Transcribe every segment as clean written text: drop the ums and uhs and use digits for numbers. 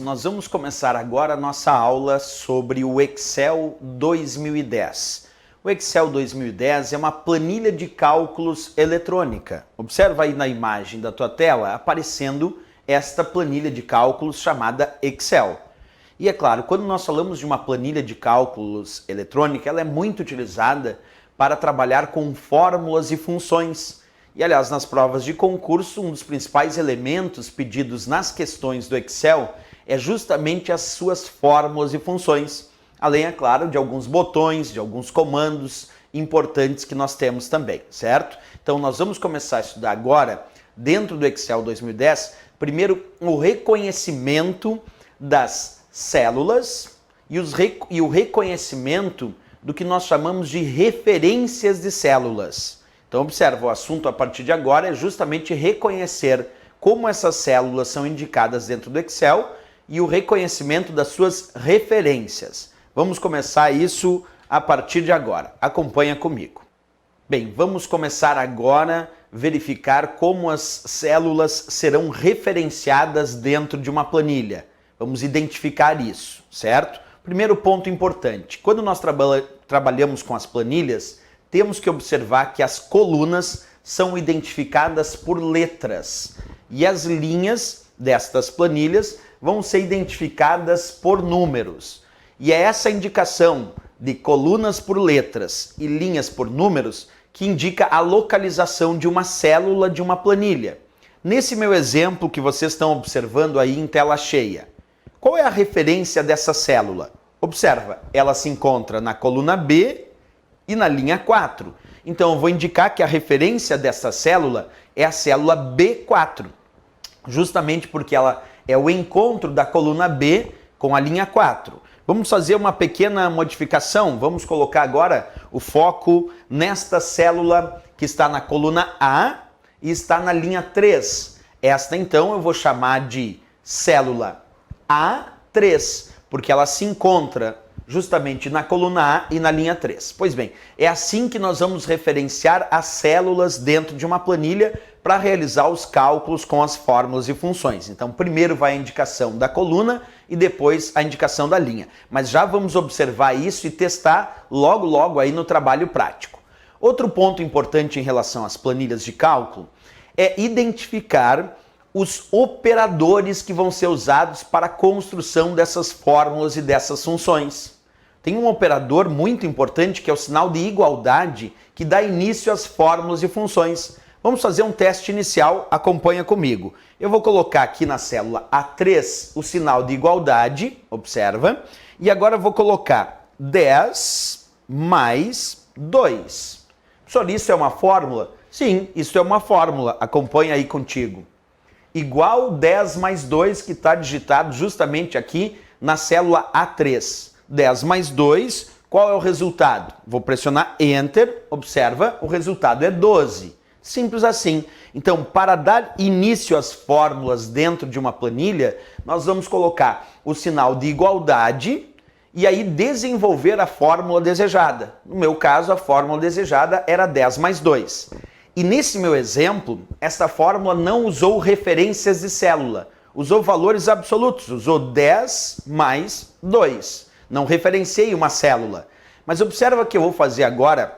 nós vamos começar agora a nossa aula sobre o Excel 2010. O Excel 2010 é uma planilha de cálculos eletrônica. Observa aí na imagem da tua tela aparecendo esta planilha de cálculos chamada Excel. E é claro, quando nós falamos de uma planilha de cálculos eletrônica, ela é muito utilizada para trabalhar com fórmulas e funções. E, aliás, nas provas de concurso, um dos principais elementos pedidos nas questões do Excel é justamente as suas fórmulas e funções. Além, é claro, de alguns botões, de alguns comandos importantes que nós temos também, certo? Então, nós vamos começar a estudar agora, dentro do Excel 2010, primeiro o reconhecimento das células e o reconhecimento do que nós chamamos de referências de células. Então, observa, o assunto a partir de agora é justamente reconhecer como essas células são indicadas dentro do Excel e o reconhecimento das suas referências. Vamos começar isso a partir de agora. Acompanha comigo. Bem, vamos começar agora a verificar como as células serão referenciadas dentro de uma planilha. Vamos identificar isso, certo? Primeiro ponto importante, quando nós trabalhamos com as planilhas, temos que observar que as colunas são identificadas por letras e as linhas destas planilhas vão ser identificadas por números. E é essa indicação de colunas por letras e linhas por números que indica a localização de uma célula de uma planilha. Nesse meu exemplo que vocês estão observando aí em tela cheia, qual é a referência dessa célula? Observa, ela se encontra na coluna B e na linha 4. Então, eu vou indicar que a referência dessa célula é a célula B4, justamente porque ela é o encontro da coluna B com a linha 4. Vamos fazer uma pequena modificação, vamos colocar agora o foco nesta célula que está na coluna A e está na linha 3. Esta, então, eu vou chamar de célula A3, porque ela se encontra justamente na coluna A e na linha 3. Pois bem, é assim que nós vamos referenciar as células dentro de uma planilha para realizar os cálculos com as fórmulas e funções. Então, primeiro vai a indicação da coluna e depois a indicação da linha. Mas já vamos observar isso e testar logo aí no trabalho prático. Outro ponto importante em relação às planilhas de cálculo é identificar os operadores que vão ser usados para a construção dessas fórmulas e dessas funções. Tem um operador muito importante que é o sinal de igualdade que dá início às fórmulas e funções. Vamos fazer um teste inicial, acompanha comigo. Eu vou colocar aqui na célula A3 o sinal de igualdade, observa, e agora eu vou colocar 10 mais 2. Professor, isso é uma fórmula? Sim, isso é uma fórmula, acompanha aí contigo. Igual 10 mais 2, que está digitado justamente aqui na célula A3. 10 mais 2, qual é o resultado? Vou pressionar Enter, observa, o resultado é 12. Simples assim. Então, para dar início às fórmulas dentro de uma planilha, nós vamos colocar o sinal de igualdade e aí desenvolver a fórmula desejada. No meu caso, a fórmula desejada era 10 mais 2. E nesse meu exemplo, essa fórmula não usou referências de célula, usou valores absolutos, usou 10 mais 2. Não referenciei uma célula. Mas observa que eu vou fazer agora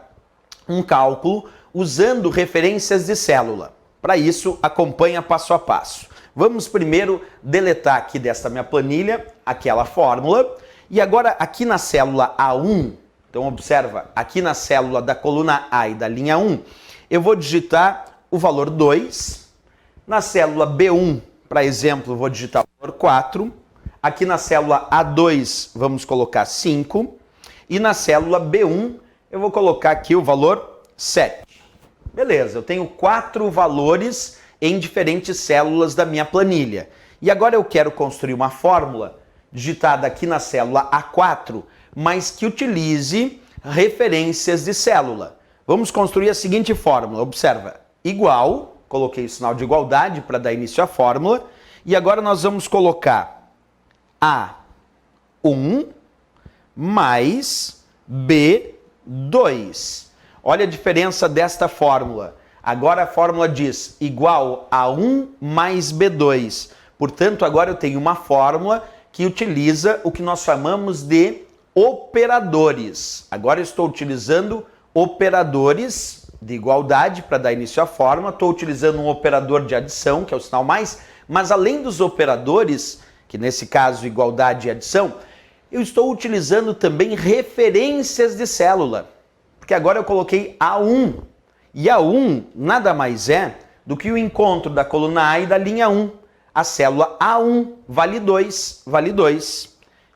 um cálculo usando referências de célula. Para isso, acompanha passo a passo. Vamos primeiro deletar aqui desta minha planilha aquela fórmula. E agora aqui na célula A1, então observa, aqui na célula da coluna A e da linha 1, eu vou digitar o valor 2. Na célula B1, para exemplo, eu vou digitar o valor 4. Aqui na célula A2, vamos colocar 5. E na célula B1, eu vou colocar aqui o valor 7. Beleza, eu tenho 4 valores em diferentes células da minha planilha. E agora eu quero construir uma fórmula digitada aqui na célula A4, mas que utilize referências de célula. Vamos construir a seguinte fórmula, observa, igual, coloquei o sinal de igualdade para dar início à fórmula, e agora nós vamos colocar A1 mais B2. Olha a diferença desta fórmula. Agora a fórmula diz igual a 1 mais B2. Portanto, agora eu tenho uma fórmula que utiliza o que nós chamamos de operadores. Agora eu estou utilizando operadores de igualdade para dar início à fórmula, estou utilizando um operador de adição, que é o sinal mais, mas além dos operadores, que nesse caso igualdade e adição, eu estou utilizando também referências de célula, porque agora eu coloquei A1, e A1 nada mais é do que o encontro da coluna A e da linha 1. A célula A1 vale 2,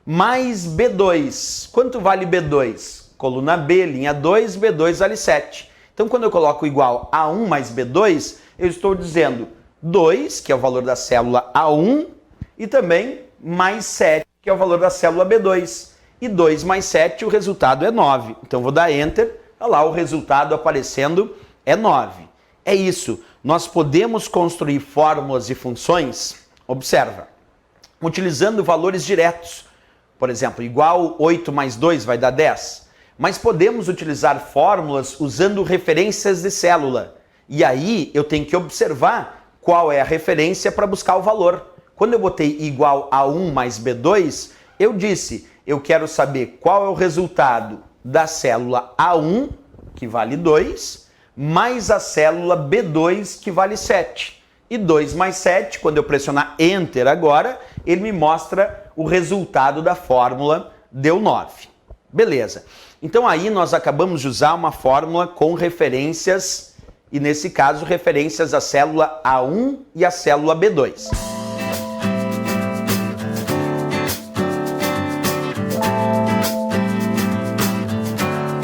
mais B2. Quanto vale B2? Coluna B, linha 2, B2 vale 7. Então, quando eu coloco igual A1 mais B2, eu estou dizendo 2, que é o valor da célula A1, e também mais 7, que é o valor da célula B2. E 2 mais 7, o resultado é 9. Então, vou dar Enter, olha lá o resultado aparecendo é 9. É isso. Nós podemos construir fórmulas e funções, observa, utilizando valores diretos. Por exemplo, igual 8 mais 2 vai dar 10. Mas podemos utilizar fórmulas usando referências de célula. E aí eu tenho que observar qual é a referência para buscar o valor. Quando eu botei igual a 1 mais B2, eu disse, eu quero saber qual é o resultado da célula A1, que vale 2, mais a célula B2, que vale 7. E 2 mais 7, quando eu pressionar Enter agora, ele me mostra o resultado da fórmula, deu 9. Beleza. Então aí nós acabamos de usar uma fórmula com referências, e nesse caso referências à célula A1 e à célula B2.